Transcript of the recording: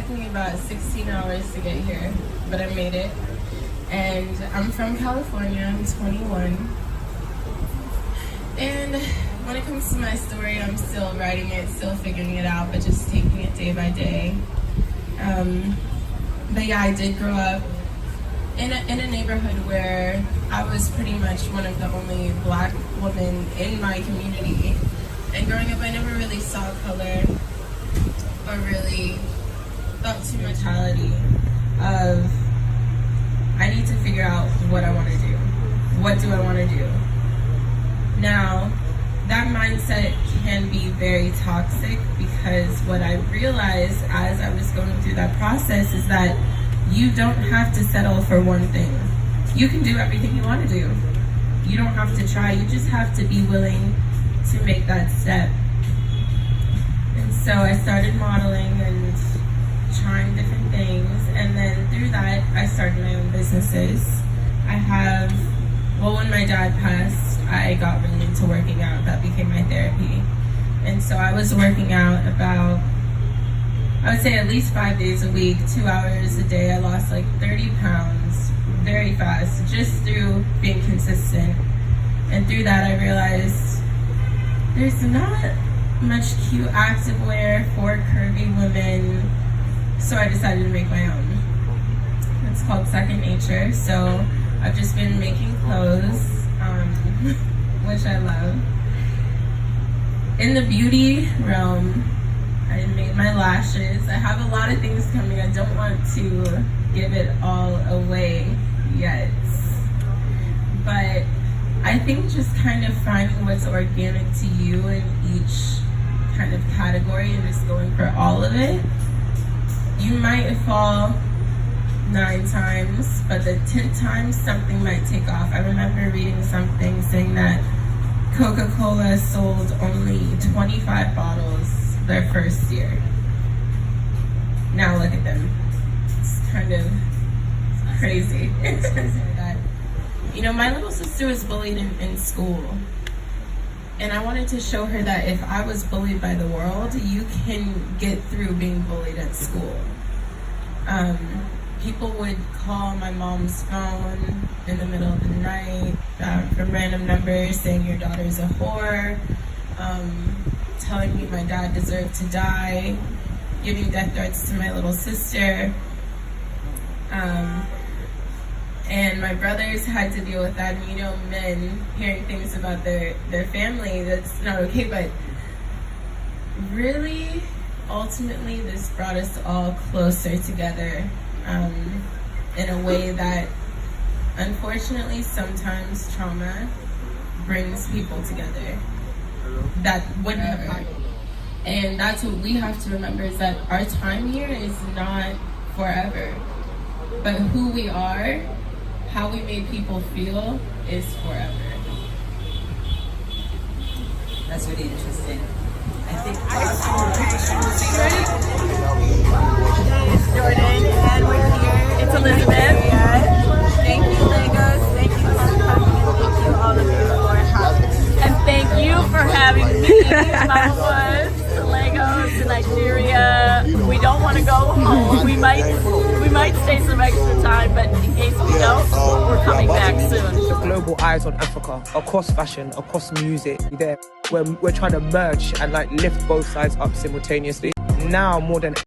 took me about 16 hours to get here, but I made it. And I'm from California, I'm 21. And when it comes to my story, I'm still writing it, still figuring it out, but just taking it day by day. But yeah, I did grow up in a neighborhood where I was pretty much one of the only black women in my community. And growing up, I never really saw color or really thought too much mentality of I need to figure out what I want to do. What do I want to do? Now, that mindset can be very toxic because what I realized as I was going through that process is that you don't have to settle for one thing. You can do everything you want to do. You don't have to try. You just have to be willing to make that step. And so I started modeling and trying different things. And then through that, I started my own businesses. When my dad passed, I got really into working out. That became my therapy. And so I was working out about, I would say at least 5 days a week, 2 hours a day. I lost like 30 pounds very fast, just through being consistent. And through that, I realized there's not much cute activewear for curvy women. So I decided to make my own. It's called Second Nature. So I've just been making clothes, which I love. In the beauty realm, I made my lashes. I have a lot of things coming. I don't want to give it all away yet. But I think just kind of finding what's organic to you in each kind of category and just going for all of it. You might fall 9 times, but the 10th time something might take off. I remember reading something saying that Coca-Cola sold only 25 bottles their first year. Now look at them. It's kind of crazy. You know, my little sister was bullied in school. And I wanted to show her that if I was bullied by the world, you can get through being bullied at school. People would call my mom's phone in the middle of the night from random numbers saying your daughter's a whore, telling me my dad deserved to die, giving death threats to my little sister. And my brothers had to deal with that. And, you know, men hearing things about their family, that's not okay. But really, ultimately, this brought us all closer together in a way that, unfortunately, sometimes trauma brings people together that wouldn't have happened. And that's what we have to remember, is that our time here is not forever. But who we are, how we made people feel, is forever. That's really interesting. I think It's Jordyn, and we're here. It's Elizabeth. Thank you, Legos. Thank you for coming, and thank you all of you for having. And thank you for having me. Mama was to Legos to Nigeria. We don't want to go home. We might stay some extra time, but in case we don't, we're coming back soon. The global eyes on Africa, across fashion, across music. We're trying to merge and like lift both sides up simultaneously. Now more than